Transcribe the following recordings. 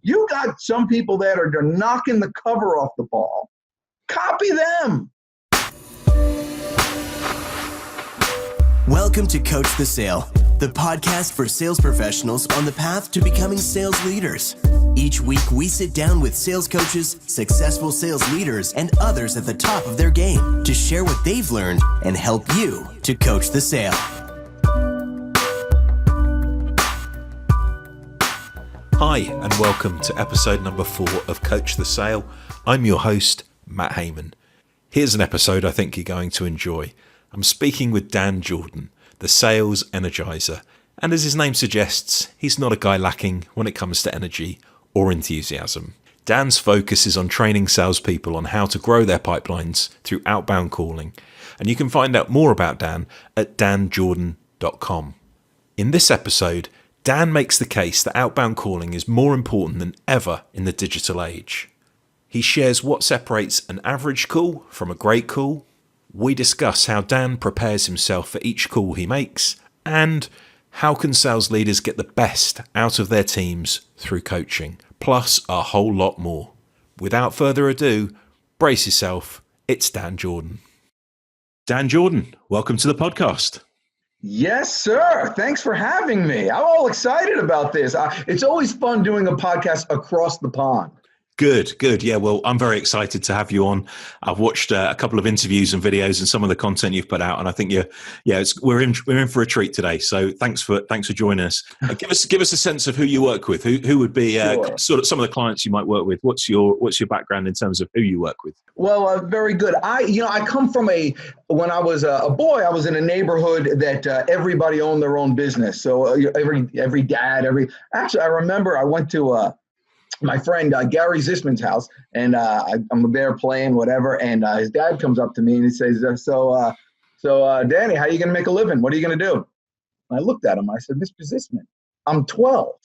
You got some people that are knocking the cover off the ball. Copy them. Welcome to Coach the Sale, the podcast for sales professionals on the path to becoming sales leaders. Each week, we sit down with sales coaches, successful sales leaders, and others at the top of their game to share what they've learned and help you to coach the sale. Hi, and welcome to episode number 4 of Coach the Sale. I'm your host, Matt Heyman. Here's an episode I think you're going to enjoy. I'm speaking with Dan Jourdan, the Sales Energizer, and as his name suggests, he's not a guy lacking when it comes to energy or enthusiasm. Dan's focus is on training salespeople on how to grow their pipelines through outbound calling, and you can find out more about Dan at danjourdan.com. In this episode, Dan makes the case that outbound calling is more important than ever in the digital age. He shares what separates an average call from a great call. We discuss how Dan prepares himself for each call he makes, and how can sales leaders get the best out of their teams through coaching, plus a whole lot more. Without further ado, brace yourself, it's Dan Jourdan. Dan Jourdan, welcome to the podcast. Yes, sir. Thanks for having me. I'm all excited about this. It's always fun doing a podcast across the pond. Good. Yeah, well, I'm very excited to have you on. I've watched a couple of interviews and videos and some of the content you've put out, and I think we're in for a treat today. So thanks for joining us. Give us a sense of who you work with. Who would be Sure. sort of some of the clients you might work with. What's your background in terms of who you work with? Well, very good. I come from when I was a boy, I was in a neighborhood that everybody owned their own business. So every dad, actually, I remember I went to my friend Gary Zisman's house, and I'm there playing whatever, and his dad comes up to me and he says, so Danny, how are you going to make a living? What are you going to do? And I looked at him. I said, Mr. Zisman, I'm 12,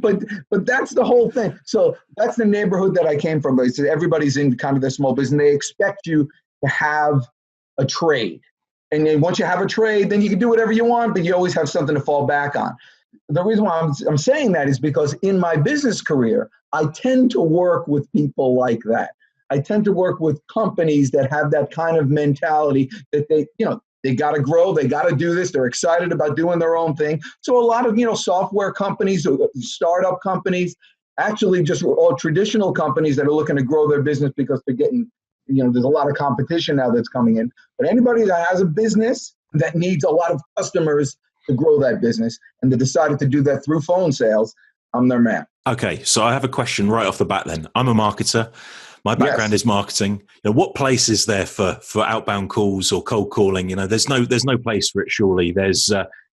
but that's the whole thing. So that's the neighborhood that I came from. So everybody's in kind of the small business. They expect you to have a trade. And then once you have a trade, then you can do whatever you want, but you always have something to fall back on. The reason why I'm saying that is because in my business career, I tend to work with people like that. I tend to work with companies that have that kind of mentality that they got to grow, they got to do this, they're excited about doing their own thing. So a lot of, software companies, startup companies, actually just all traditional companies that are looking to grow their business because they're getting, there's a lot of competition now that's coming in. But anybody that has a business that needs a lot of customers to grow that business, and they decided to do that through phone sales, I'm their man. Okay, so I have a question right off the bat then. I'm a marketer. My background is marketing. What place is there for outbound calls or cold calling? There's no place for it, surely.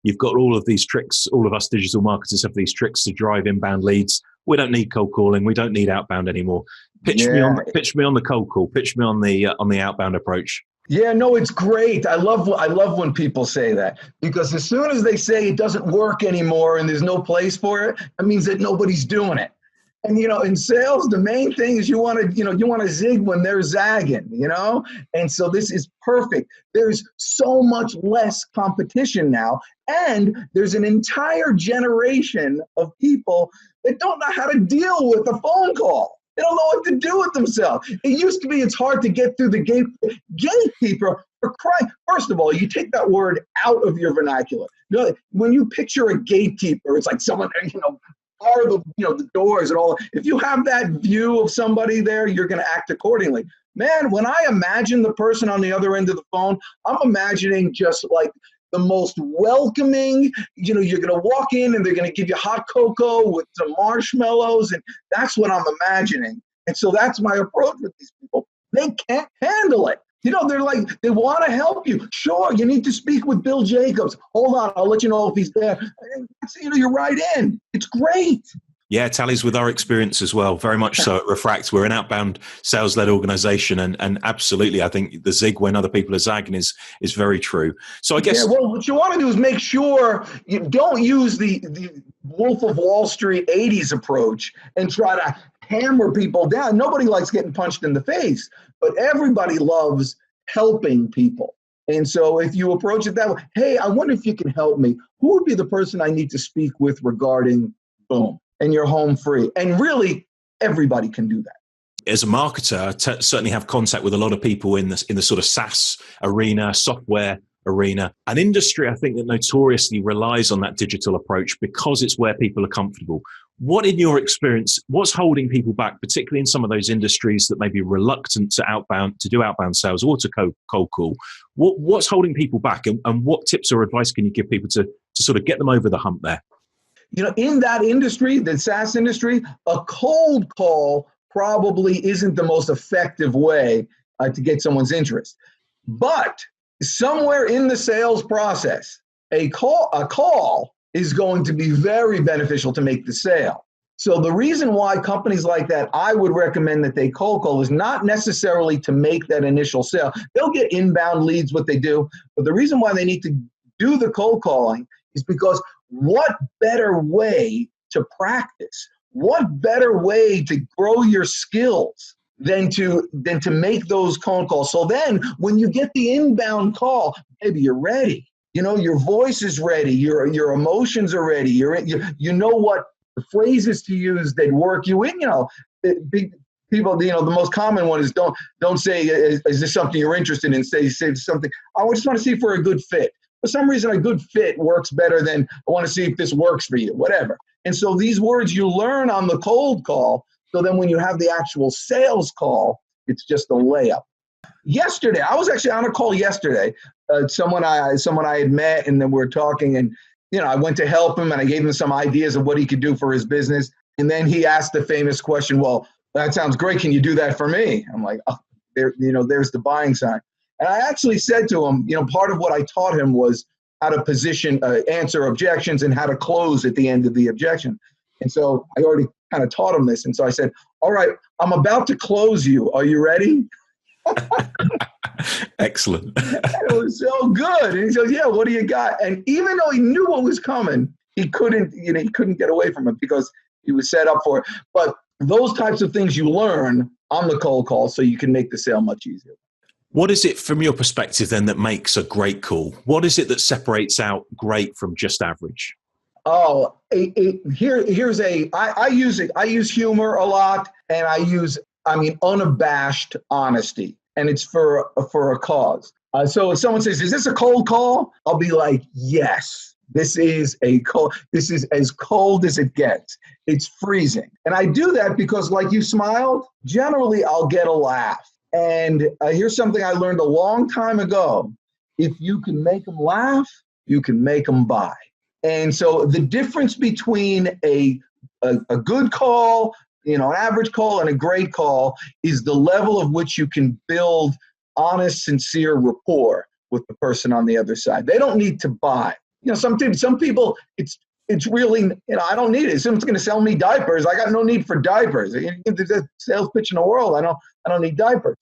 You've got all of these tricks. All of us digital marketers have these tricks to drive inbound leads. We don't need cold calling. We don't need outbound anymore. Pitch me on the cold call. Pitch me on the outbound approach. Yeah, no, it's great. I love when people say that, because as soon as they say it doesn't work anymore and there's no place for it, that means that nobody's doing it. And in sales, the main thing is you want to zig when they're zagging, And so this is perfect. There's so much less competition now, and there's an entire generation of people that don't know how to deal with a phone call. They don't know what to do with themselves. It used to be it's hard to get through the gatekeeper. For crying, first of all, you take that word out of your vernacular. When you picture a gatekeeper, it's like someone, bar the doors and all. If you have that view of somebody there, you're going to act accordingly. Man, when I imagine the person on the other end of the phone, I'm imagining just like the most welcoming, you're going to walk in and they're going to give you hot cocoa with some marshmallows, and that's what I'm imagining. And so that's my approach with these people. They can't handle it. They're like, they want to help you. Sure, you need to speak with Bill Jacobs. Hold on, I'll let you know if he's there. You're right in. It's great. Yeah, tallies with our experience as well. Very much so at Refract. We're an outbound sales-led organization, and absolutely, I think the zig when other people are zagging is very true. So I guess... Yeah, well, what you want to do is make sure you don't use the Wolf of Wall Street 80s approach and try to hammer people down. Nobody likes getting punched in the face, but everybody loves helping people. And so if you approach it that way, hey, I wonder if you can help me. Who would be the person I need to speak with regarding boom? and you're home free. And really, everybody can do that. As a marketer, I certainly have contact with a lot of people in the sort of SaaS arena, software arena, an industry I think that notoriously relies on that digital approach because it's where people are comfortable. What, in your experience, what's holding people back, particularly in some of those industries that may be reluctant to do outbound sales or to cold call? What's holding people back, and what tips or advice can you give people to sort of get them over the hump there? In that industry, the SaaS industry, a cold call probably isn't the most effective way to get someone's interest. But somewhere in the sales process, a call is going to be very beneficial to make the sale. So the reason why companies like that, I would recommend that they cold call, is not necessarily to make that initial sale. They'll get inbound leads, what they do. But the reason why they need to do the cold calling is because what better way to practice? What better way to grow your skills than to make those cold calls? So then when you get the inbound call, maybe you're ready. Your voice is ready. Your emotions are ready. You know what phrases to use that work you in. People, the most common one is don't say, is this something you're interested in? Say something, I just want to see for a good fit. For some reason, a good fit works better than I want to see if this works for you, whatever. And so these words you learn on the cold call, so then when you have the actual sales call, it's just a layup. Yesterday, I was actually on a call yesterday. Someone I had met, and then we were talking, and I went to help him, and I gave him some ideas of what he could do for his business. And then he asked the famous question, "Well, that sounds great. Can you do that for me?" I'm like, "Oh, there's the buying sign." And I actually said to him, part of what I taught him was how to answer objections and how to close at the end of the objection. And so I already kind of taught him this. And so I said, "All right, I'm about to close you. Are you ready?" Excellent. It was so good. And he says, "Yeah, what do you got?" And even though he knew what was coming, he couldn't get away from it because he was set up for it. But those types of things you learn on the cold call so you can make the sale much easier. What is it from your perspective then that makes a great call? What is it that separates out great from just average? Oh, I use humor a lot, and I use unabashed honesty, and it's for a cause. So if someone says, "Is this a cold call?" I'll be like, "Yes, this is a cold. This is as cold as it gets. It's freezing." And I do that because, like you smiled, generally I'll get a laugh. And here's something I learned a long time ago. If you can make them laugh, you can make them buy. And so the difference between a good call, an average call, and a great call is the level of which you can build honest, sincere rapport with the person on the other side. They don't need to buy. Some people, it's really, I don't need it. If someone's going to sell me diapers, I got no need for diapers. There's a sales pitch in the world. I don't need diapers.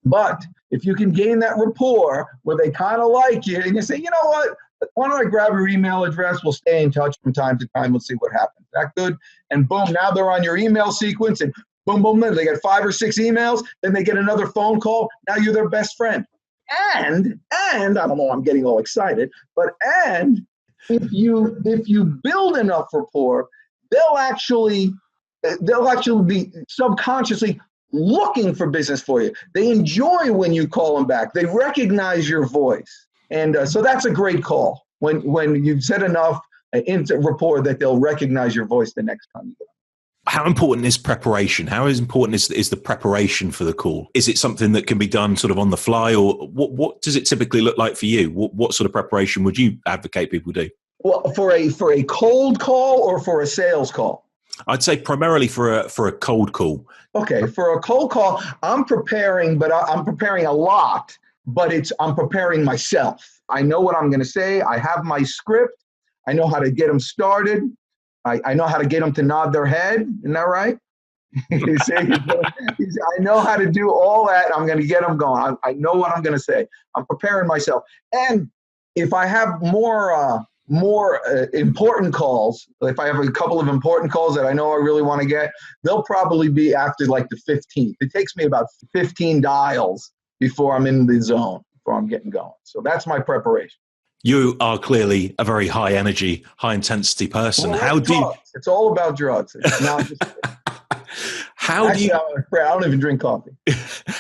But if you can gain that rapport where they kind of like you, and you say, "You know what? Why don't I grab your email address? We'll stay in touch from time to time. We'll see what happens." That good? And boom, now they're on your email sequence, and boom, boom, boom. They get 5 or 6 emails. Then they get another phone call. Now you're their best friend. And I don't know, I'm getting all excited, but if you build enough rapport, they'll actually be subconsciously looking for business for you. They enjoy when you call them back. They recognize your voice. And so that's a great call when you've said enough into rapport that they'll recognize your voice the next time you get on. How important is preparation? How important is the preparation for the call? Is it something that can be done sort of on the fly, or what does it typically look like for you? What sort of preparation would you advocate people do? Well, for a cold call or for a sales call? I'd say primarily for a cold call. Okay, for a cold call, I'm preparing, but I'm preparing a lot, but I'm preparing myself. I know what I'm going to say. I have my script. I know how to get them started. I know how to get them to nod their head. Isn't that right? You see, I know how to do all that. I'm going to get them going. I know what I'm going to say. I'm preparing myself. And if I have more important calls, if I have a couple of important calls that I know I really want to get, they'll probably be after like the 15th. It takes me about 15 dials before I'm in the zone, before I'm getting going. So that's my preparation. You are clearly a very high energy, high intensity person. Well, How like do you, drugs. It's all about drugs. It's not just, how do actually, you, I don't even drink coffee.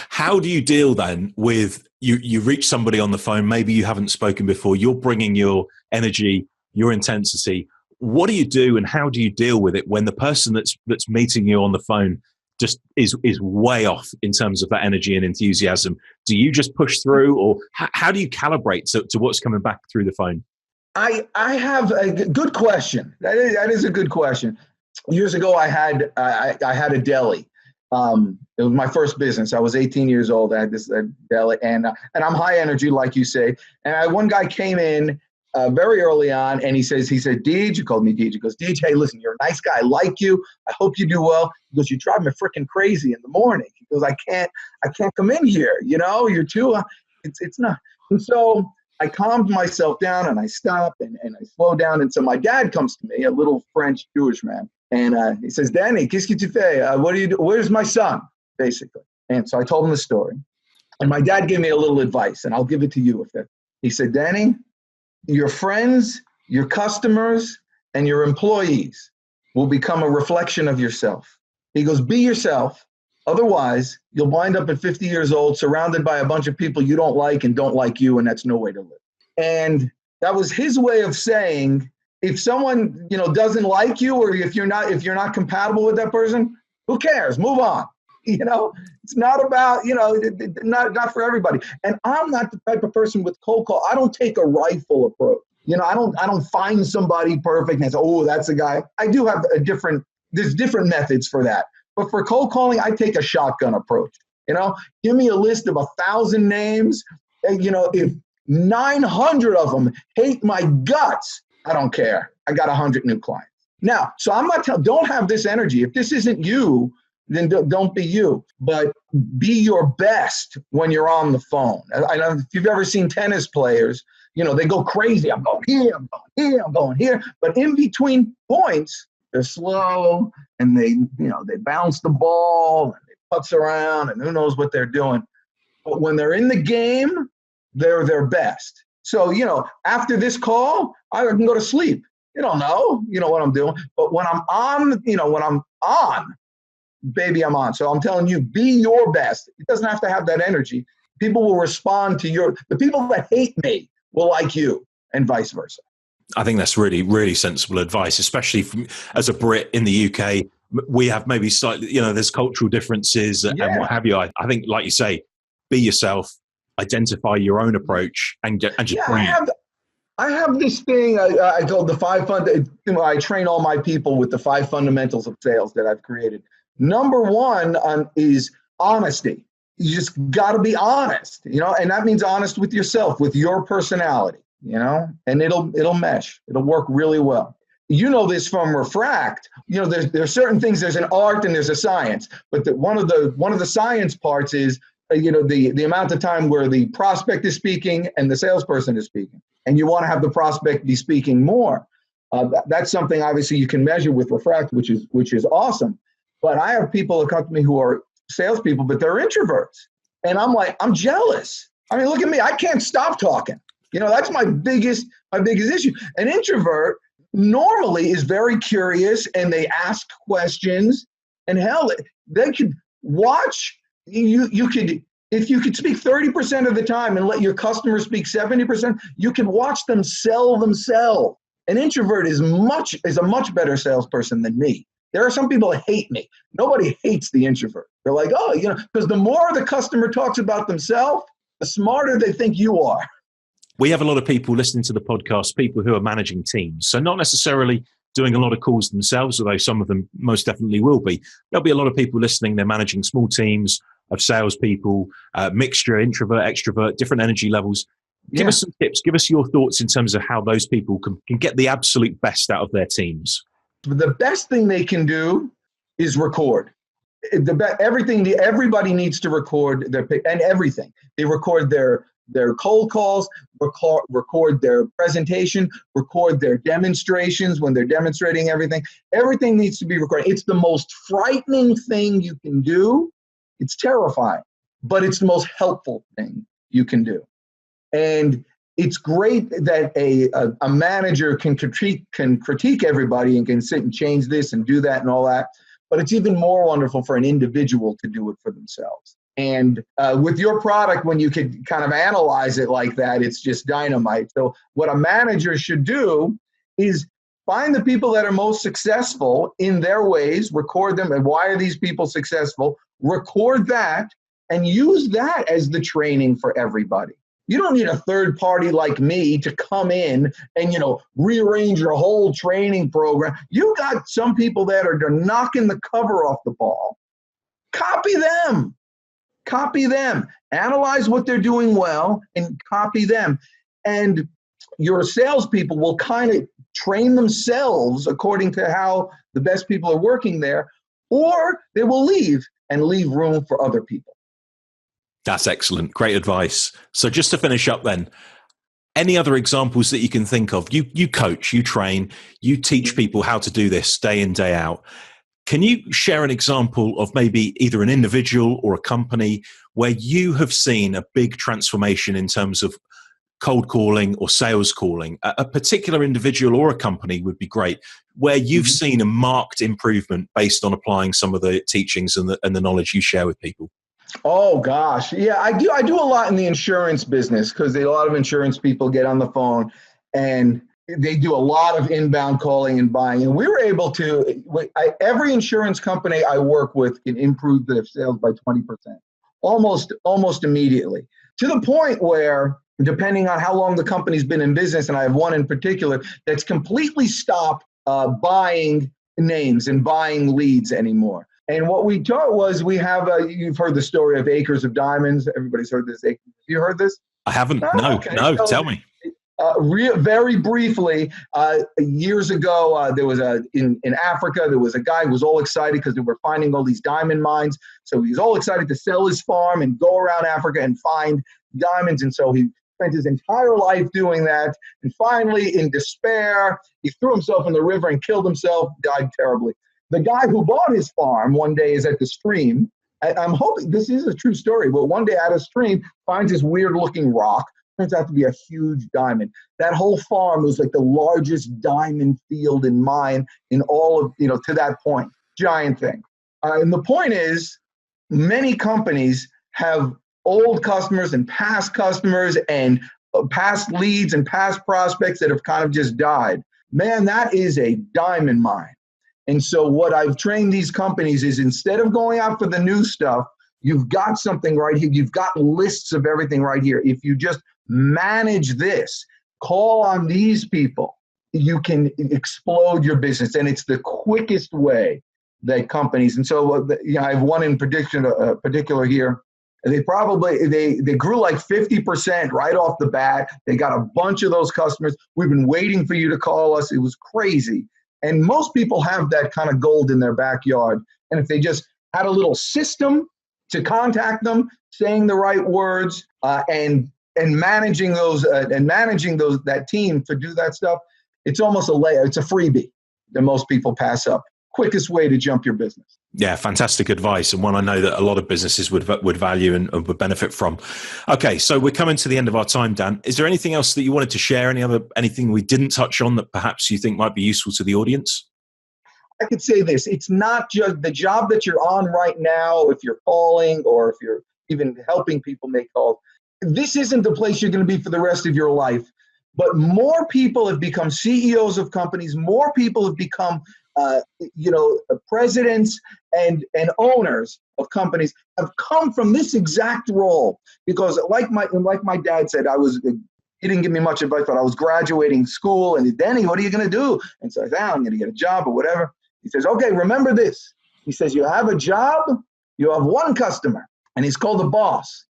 how do you deal then with you reach somebody on the phone, maybe you haven't spoken before, you're bringing your energy, your intensity. What do you do and how do you deal with it when the person that's meeting you on the phone just is way off in terms of that energy and enthusiasm? Do you just push through, or how do you calibrate to what's coming back through the phone? I have a good question. That is a good question. Years ago, I had a deli. It was my first business. I was 18 years old. I had this deli, and I'm high energy, like you say. And one guy came in very early on, and he said, Deej, he called me Deej. He goes, Deej, hey, listen, you're a nice guy. I like you. I hope you do well. He goes, you drive me freaking crazy in the morning. He goes, I can't come in here. You know, you're too. It's not. And so I calmed myself down, and I stopped, and I slowed down. And so my dad comes to me, a little French Jewish man. And he says, Danny, qu'est-ce que tu fais? What do you do? Where's my son? Basically. And so I told him the story. And my dad gave me a little advice, and I'll give it to you. He said, Danny, your friends, your customers, and your employees will become a reflection of yourself. He goes, be yourself. Otherwise, you'll wind up at 50 years old surrounded by a bunch of people you don't like and don't like you, and that's no way to live. And that was his way of saying, if someone, doesn't like you, or if you're not compatible with that person, who cares? Move on. It's not about, not for everybody. And I'm not the type of person with cold call. I don't take a rifle approach. I don't find somebody perfect and say, oh, that's the guy. I do have there's different methods for that. But for cold calling, I take a shotgun approach. Give me a list of 1,000 names. If 900 of them hate my guts, I don't care. I got 100 new clients. Now, so I'm not don't have this energy. If this isn't you, then don't be you. But be your best when you're on the phone. I know if you've ever seen tennis players, they go crazy. I'm going here, I'm going here, I'm going here. But in between points, they're slow, and they bounce the ball, and they putz around, and who knows what they're doing. But when they're in the game, they're their best. So, after this call, I can go to sleep. You don't know, what I'm doing. But when I'm on, baby, I'm on. So I'm telling you, be your best. It doesn't have to have that energy. People will respond to the people that hate me will like you, and vice versa. I think that's really, really sensible advice, especially as a Brit in the UK. We have maybe slightly, there's cultural differences and what have you. I think, like you say, be yourself, identify your own approach, and just bring it. I have this thing I call the 5 I train all my people with the 5 fundamentals of sales that I've created. Number one is honesty. You just got to be honest, and that means honest with yourself, with your personality, and it'll mesh. It'll work really well. This from Refract. There's certain things. There's an art and there's a science, but one of the science parts is the amount of time where the prospect is speaking and the salesperson is speaking, and you want to have the prospect be speaking more. That's something obviously you can measure with Refract, which is awesome. But I have people that come to me who are salespeople, but they're introverts, and I'm jealous. I mean, look at me. I can't stop talking. That's my biggest issue. An introvert normally is very curious, and they ask questions, and hell, they could watch. You could, if you could speak 30% of the time and let your customers speak 70%, you can watch them sell themselves. An introvert is a much better salesperson than me. There are some people that hate me. Nobody hates the introvert. They're like, oh, because the more the customer talks about themselves, the smarter they think you are. We have a lot of people listening to the podcast, people who are managing teams. So not necessarily doing a lot of calls themselves, although some of them most definitely will be. There'll be a lot of people listening. They're managing small teams of salespeople, mixture, introvert, extrovert, different energy levels. Give us some tips. Give us your thoughts in terms of how those people can get the absolute best out of their teams. The best thing they can do is record. Everybody needs to record everything. They record their cold calls, record their presentation, record their demonstrations when they're demonstrating everything. Everything needs to be recorded. It's the most frightening thing you can do. It's terrifying, but it's the most helpful thing you can do. And it's great that a manager can critique everybody and can sit and change this and do that and all that. But it's even more wonderful for an individual to do it for themselves. And with your product, when you could kind of analyze it like that, it's just dynamite. So what a manager should do is find the people that are most successful in their ways, record them, and why are these people successful? Record that and use that as the training for everybody. You don't need a third party like me to come in and, rearrange your whole training program. You got some people that are knocking the cover off the ball. Copy them. Copy them. Analyze what they're doing well and copy them. And your salespeople will kind of train themselves according to how the best people are working there, or they will leave and leave room for other people. That's excellent. Great advice. So just to finish up then, any other examples that you can think of? You coach, you train, you teach people how to do this day in, day out. Can you share an example of maybe either an individual or a company where you have seen a big transformation in terms of cold calling or sales calling? A particular individual or a company would be great, where you've seen a marked improvement based on applying some of the teachings and the knowledge you share with people. Oh gosh. Yeah, I do a lot in the insurance business because a lot of insurance people get on the phone and they do a lot of inbound calling and buying. And we were able to, every insurance company I work with can improve their sales by 20%, almost immediately, to the point where, depending on how long the company's been in business, and I have one in particular that's completely stopped buying names and buying leads anymore. And what we taught was you've heard the story of acres of diamonds. Everybody's heard this. Have you heard this? I haven't. No, so, tell me. Very briefly, years ago, there was in Africa, there was a guy who was all excited because they were finding all these diamond mines. So he was all excited to sell his farm and go around Africa and find diamonds. And so he spent his entire life doing that. And finally, in despair, he threw himself in the river and killed himself, died terribly. The guy who bought his farm one day is at the stream. I'm hoping this is a true story, but one day at a stream finds this weird looking rock. Turns out to be a huge diamond. That whole farm was like the largest diamond field and mine in all of, to that point. Giant thing. And the point is, many companies have old customers and past leads and past prospects that have kind of just died. Man, that is a diamond mine. And so what I've trained these companies is, instead of going out for the new stuff, you've got something right here. You've got lists of everything right here. If you just manage this, call on these people, you can explode your business. And it's the quickest way that companies, and so I have one in particular here. They grew like 50% right off the bat. They got a bunch of those customers. We've been waiting for you to call us. It was crazy. And most people have that kind of gold in their backyard. And if they just had a little system to contact them, saying the right words, and managing that team to do that stuff, it's almost it's a freebie that most people pass up. Quickest way to jump your business. Yeah, fantastic advice, and one I know that a lot of businesses would value and would benefit from. Okay, so we're coming to the end of our time, Dan. Is there anything else that you wanted to share? Anything we didn't touch on that perhaps you think might be useful to the audience? I could say this: it's not just the job that you're on right now. If you're calling or if you're even helping people make calls, this isn't the place you're going to be for the rest of your life. But more people have become CEOs of companies. More people have become presidents and owners of companies have come from this exact role. Because like my dad said, he didn't give me much advice, but I was graduating school, and Danny, what are you going to do? And so I said, I'm going to get a job or whatever. He says, okay, remember this. He says, you have a job, you have one customer, and he's called the boss.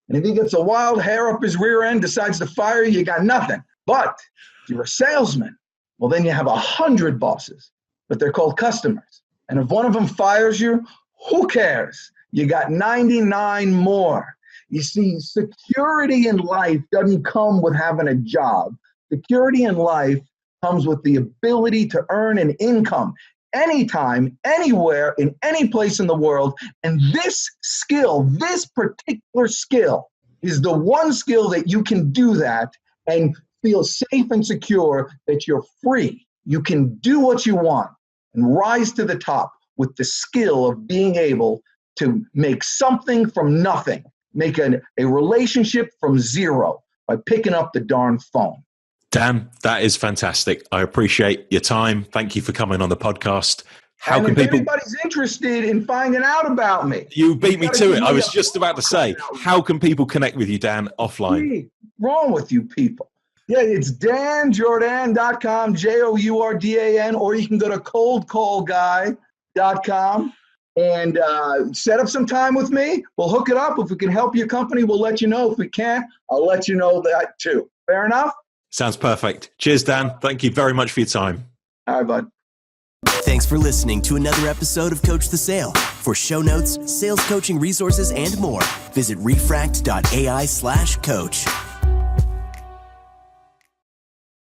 And if he gets a wild hair up his rear end, decides to fire you, you got nothing. But if you're a salesman, well, then you have 100 bosses, but they're called customers. And if one of them fires you, who cares? You got 99 more. You see, security in life doesn't come with having a job. Security in life comes with the ability to earn an income anytime, anywhere, in any place in the world. And this particular skill, is the one skill that you can do that and feel safe and secure that you're free. You can do what you want and rise to the top with the skill of being able to make something from nothing, make a relationship from zero by picking up the darn phone. Dan, that is fantastic. I appreciate your time. Thank you for coming on the podcast. If anybody's interested in finding out about me, you beat me to it. I was just about to say, how can people connect with you, Dan, offline? What's wrong with you people? Yeah, it's danjourdan.com, Jourdan, or you can go to coldcallguy.com and set up some time with me. We'll hook it up. If we can help your company, we'll let you know. If we can't, I'll let you know that too. Fair enough? Sounds perfect. Cheers, Dan. Thank you very much for your time. All right, bud. Thanks for listening to another episode of Coach the Sale. For show notes, sales coaching resources, and more, visit Refract.ai/coach.